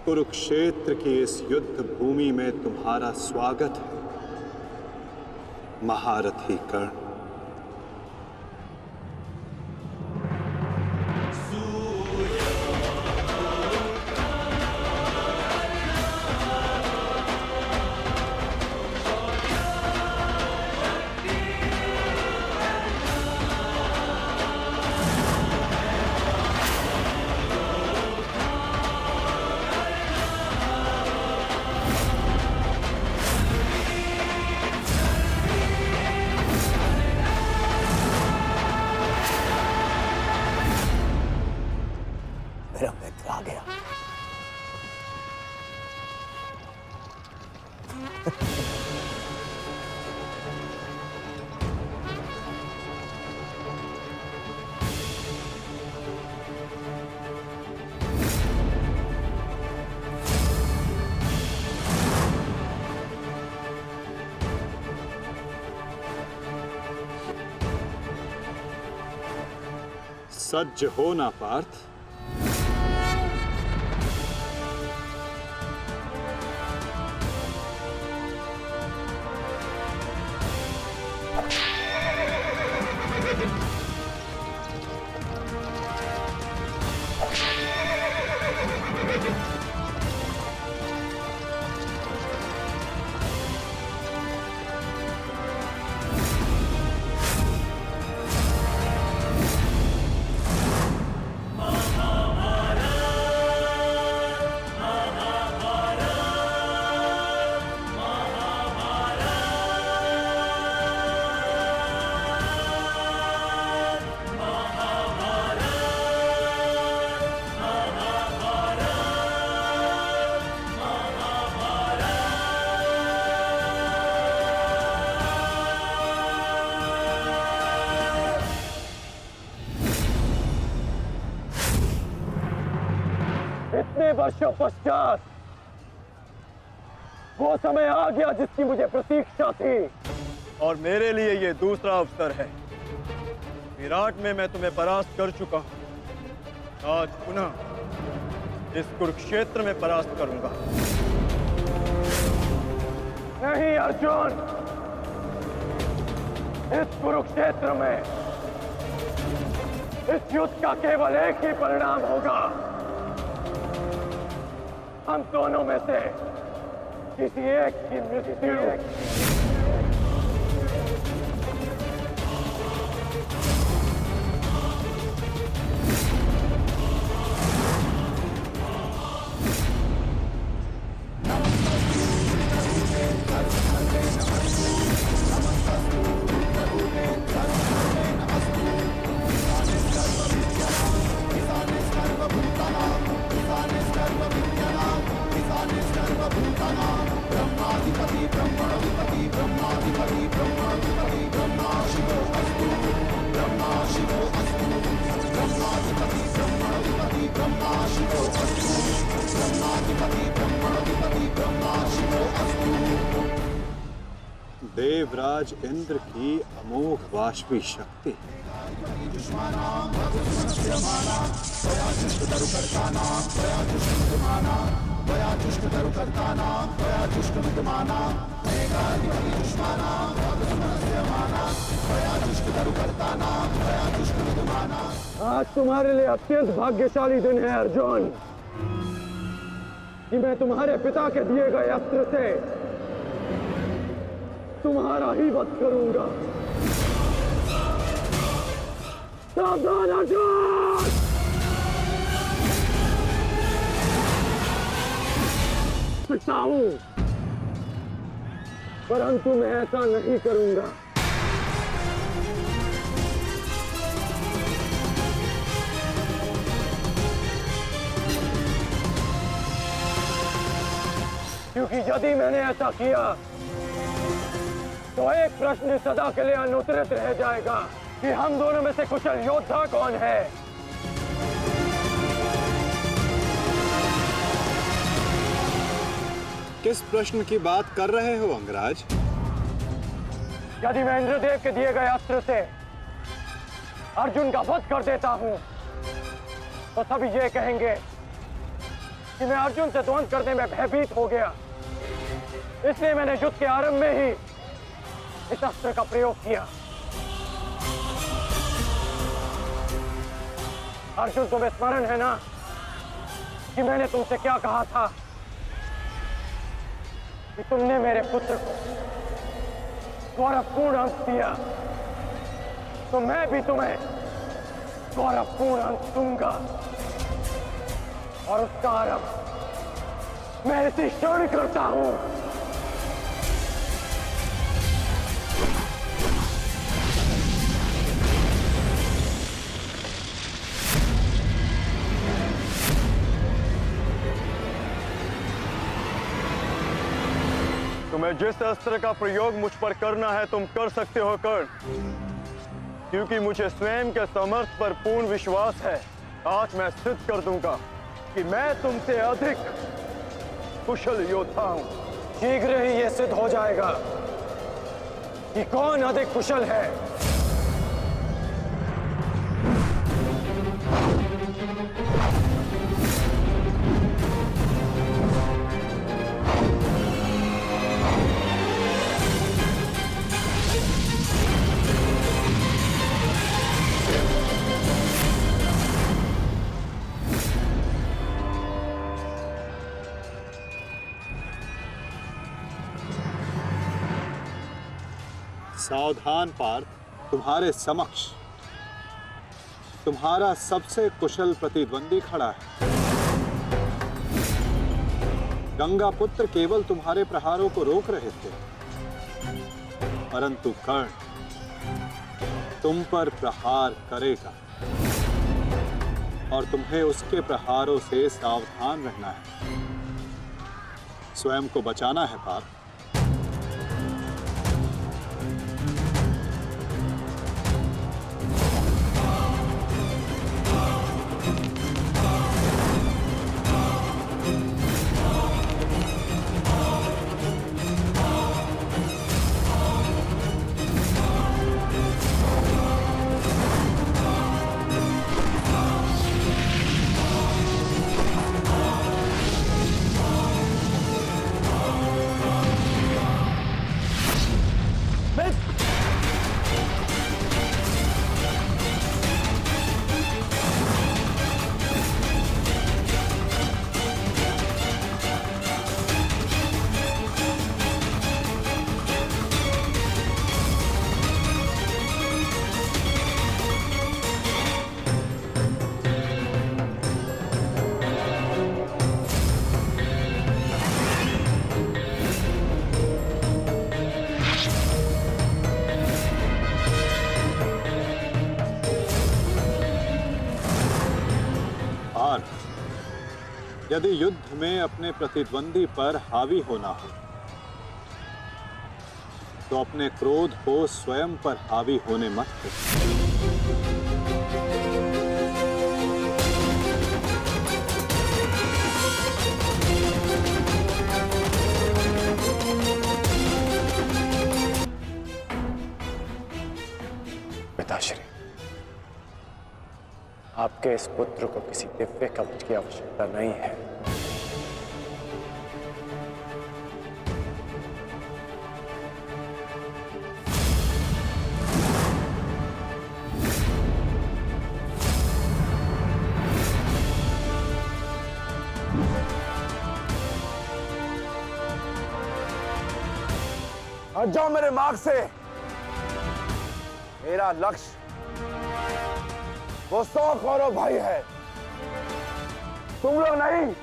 कुरुक्षेत्र की इस युद्ध भूमि में तुम्हारा स्वागत है, महारथी कर्ण। मेरा मित्र आ गया। सज्ज हो ना पार्थ। इतने वर्षों पश्चात वो समय आ गया जिसकी मुझे प्रतीक्षा थी, और मेरे लिए ये दूसरा अवसर है। विराट में मैं तुम्हें परास्त कर चुका हूं, आज पुनः इस कुरुक्षेत्र में परास्त करूंगा। नहीं अर्जुन, इस कुरुक्षेत्र में इस युद्ध का केवल एक ही परिणाम होगा। हम दोनों में से किसी एक की मृत्यु। देवराज इंद्र की अमोघ वाष्पी शक्ति। आज तुम्हारे लिए अत्यंत भाग्यशाली दिन है अर्जुन, कि मैं तुम्हारे पिता के दिए गए अस्त्र से तुम्हारा ही वध करूंगा। सावधान अर्जुन! सकता हूं, परंतु मैं ऐसा नहीं करूंगा। क्योंकि यदि मैंने ऐसा किया तो एक प्रश्न सदा के लिए अनुत्तरित रह जाएगा कि हम दोनों में से कुशल योद्धा कौन है। किस प्रश्न की बात कर रहे हो अंगराज? यदि मैं इंद्रदेव के दिए गए अस्त्र से अर्जुन का वध कर देता हूं तो सभी ये कहेंगे कि मैं अर्जुन से द्वंद्व करने में भयभीत हो गया। इसलिए मैंने युद्ध के आरंभ में ही इस अस्त्र का प्रयोग किया। अर्जुन, तुम्हें स्मरण है ना कि मैंने तुमसे क्या कहा था कि तुमने मेरे पुत्र को गौरवपूर्ण अंश दिया, तो मैं भी तुम्हें गौरवपूर्ण अंश दूंगा। और उसका आरंभ मैं इसी क्षण करता हूं। तुम्हें जिस अस्त्र का प्रयोग मुझ पर करना है तुम कर सकते हो कर्ण, क्योंकि मुझे स्वयं के सामर्थ्य पर पूर्ण विश्वास है। आज मैं सिद्ध कर दूंगा कि मैं तुमसे अधिक कुशल योद्धा हूं। शीघ्र ही यह सिद्ध हो जाएगा कि कौन अधिक कुशल है। सावधान पार्थ, तुम्हारे समक्ष तुम्हारा सबसे कुशल प्रतिद्वंदी खड़ा है। गंगा पुत्र केवल तुम्हारे प्रहारों को रोक रहे थे, परंतु कर्ण तुम पर प्रहार करेगा और तुम्हें उसके प्रहारों से सावधान रहना है। स्वयं को बचाना है पार्थ। यदि युद्ध में अपने प्रतिद्वंदी पर हावी होना हो तो अपने क्रोध को स्वयं पर हावी होने मत दो। पिताश्री, आपके इस पुत्र को किसी दिव्य कवच की आवश्यकता नहीं है। हट जाओ मेरे मार्ग से। मेरा लक्ष्य वो 100 कौरव भाई है, तुम लोग नहीं।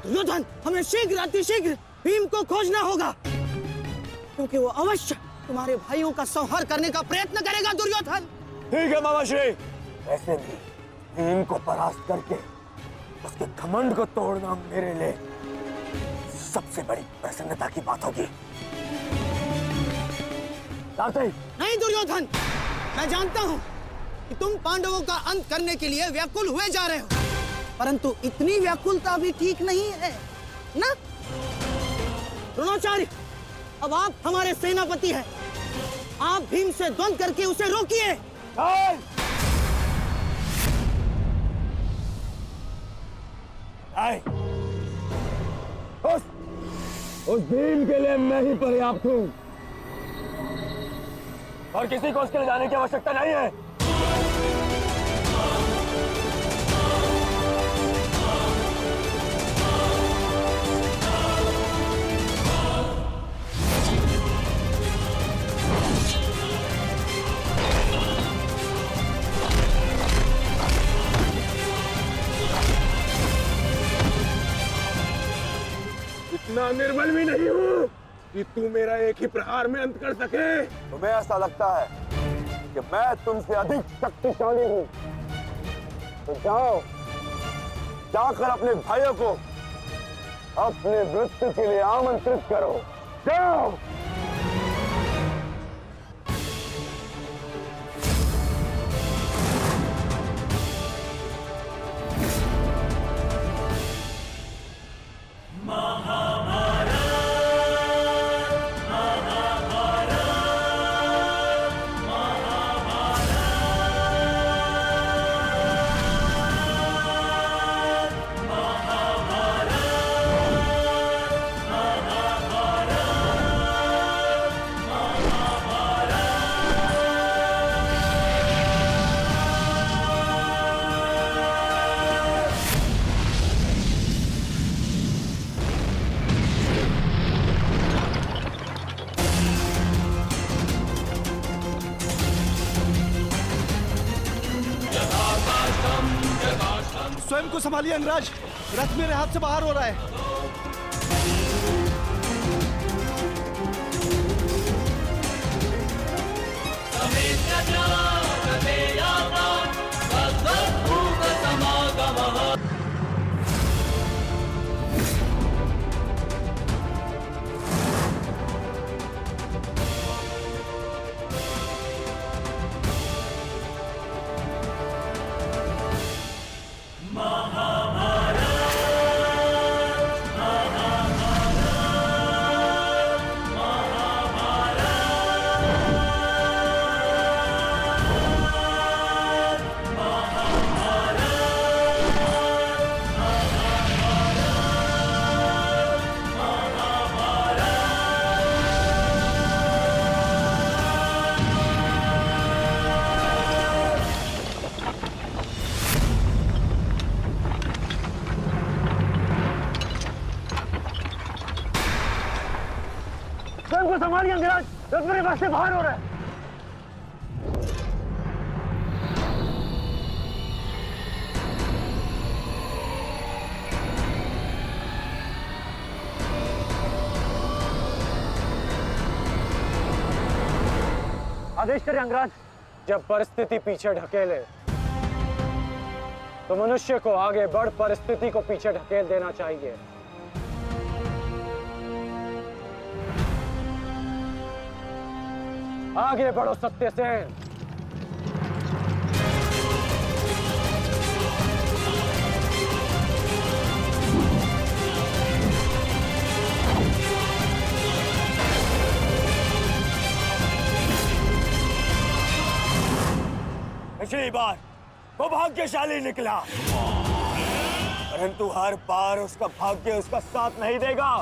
दुर्योधन, हमें शीघ्र अतिशीघ्र भीम को खोजना होगा, क्योंकि वो अवश्य तुम्हारे भाइयों का संहार करने का प्रयत्न करेगा। दुर्योधन, ठीक है मामाश्री। वैसे भी भीम को परास्त करके उसके घमंड को तोड़ना मेरे लिए सबसे बड़ी प्रसन्नता की बात होगी। नहीं दुर्योधन, मैं जानता हूं कि तुम पांडवों का अंत करने के लिए व्याकुल हुए जा रहे हो, परंतु इतनी व्याकुलता भी ठीक नहीं है ना? द्रोणाचार्य, अब आप हमारे सेनापति हैं। आप भीम से द्वंद्व करके उसे रोकिए। उस भीम के लिए मैं ही पर्याप्त हूं और किसी को उसके लिए जाने की आवश्यकता नहीं है। इतना निर्बल भी नहीं हूँ कि तू मेरा एक ही प्रहार में अंत कर सके। तुम्हें ऐसा लगता है कि मैं तुमसे अधिक शक्तिशाली हूँ, तो जाओ, जाकर अपने भाइयों को अपने मृत्यु के लिए आमंत्रित करो। जाओ। स्वयं को संभालिए अंगराज, रथ मेरे हाथ से बाहर हो रहा है। स्वयं को संभालिए अंगराज, रथ मेरे पास से बाहर हो रहा है। आदेश करें अंगराज। जब परिस्थिति पीछे ढकेले तो मनुष्य को आगे बढ़ परिस्थिति को पीछे ढकेल देना चाहिए। आगे बढ़ो सत्यसेन। पिछली बार वो भाग्यशाली निकला, परंतु हर बार उसका भाग्य उसका साथ नहीं देगा।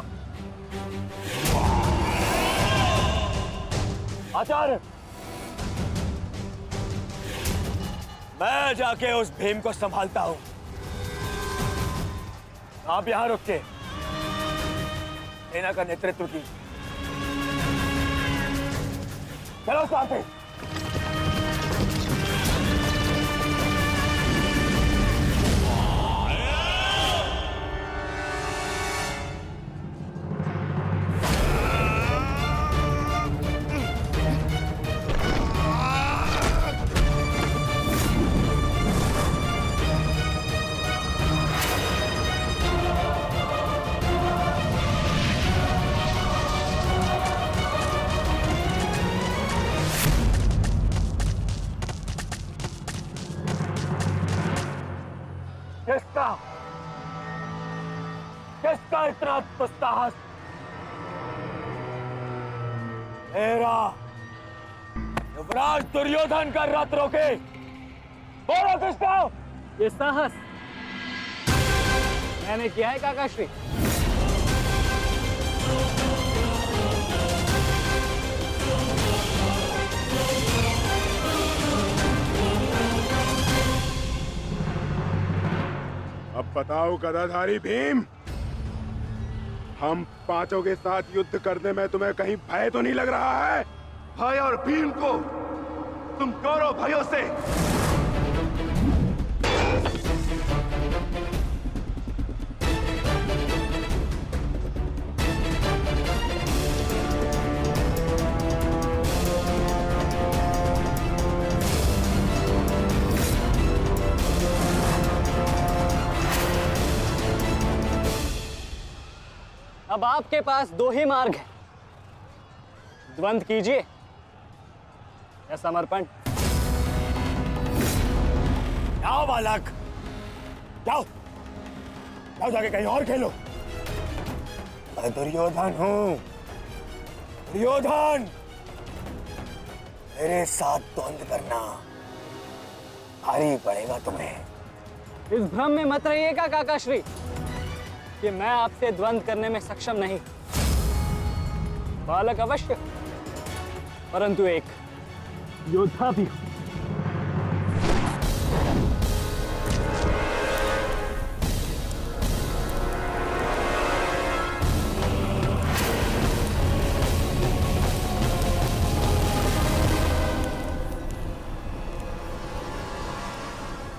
आचार्य, मैं जाके उस भीम को संभालता हूं, आप यहां रुक के सेना का नेतृत्व की। चलो साथी। किसका इतना दुस्साहस? मेरा युवराज दुर्योधन का रथ रोके। बोलो किसका? ये साहस मैंने किया है काकाश्री। अब बताओ गदाधारी भीम, हम पांचों के साथ युद्ध करने में तुम्हें कहीं भय तो नहीं लग रहा है? भाई और भीम को तुम कौरव भाइयों से अब आपके पास दो ही मार्ग है, द्वंद्व कीजिए या समर्पण। जाओ बालक, जाओ जाओ, जाके कहीं और खेलो। मैं दुर्योधन हूं, दुर्योधन। मेरे साथ द्वंद्व करना भारी पड़ेगा तुम्हें। इस भ्रम में मत रहिएगा काकाश्री कि मैं आपसे द्वंद्व करने में सक्षम नहीं। बालक अवश्य, परंतु एक योद्धा भी हूं।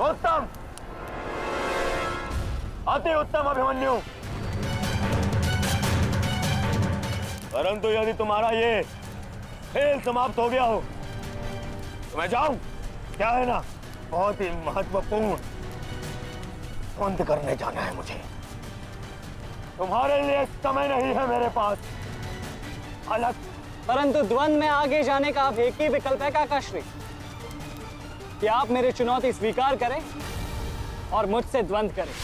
उत्तम, अति उत्तम अभिमन्यु। परंतु यदि तुम्हारा ये खेल समाप्त हो गया हो तो मैं जाऊं? क्या है ना, बहुत ही महत्वपूर्ण द्वंद्व करने जाना है मुझे। तुम्हारे लिए समय नहीं है मेरे पास अलग। परंतु द्वंद्व में आगे जाने का अब एक ही विकल्प है काकाश्री, कि आप मेरी चुनौती स्वीकार करें और मुझसे द्वंद्व करें।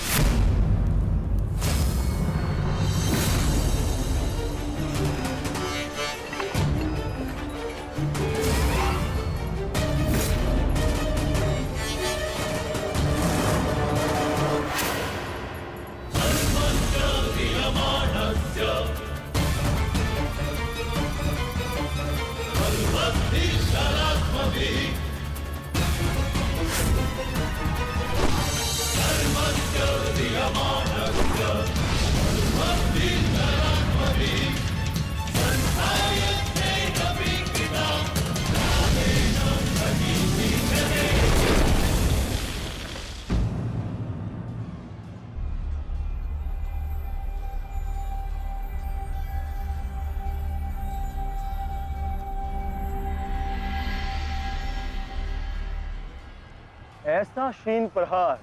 ऐसा शीन प्रहार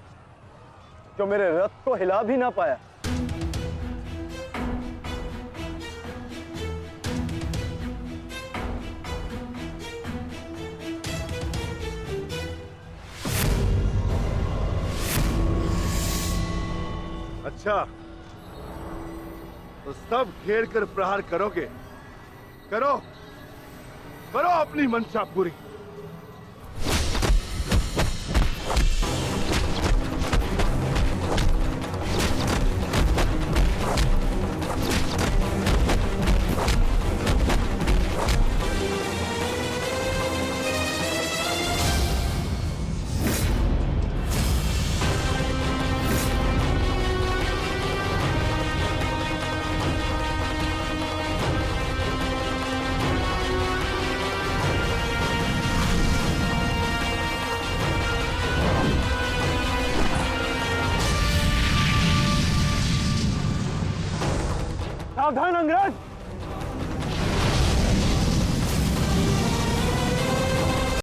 जो मेरे रथ को हिला भी ना पाया। अच्छा, तो सब घेर कर प्रहार करोगे? करो करो अपनी मंशा पूरी। सावधान अंग्रेज!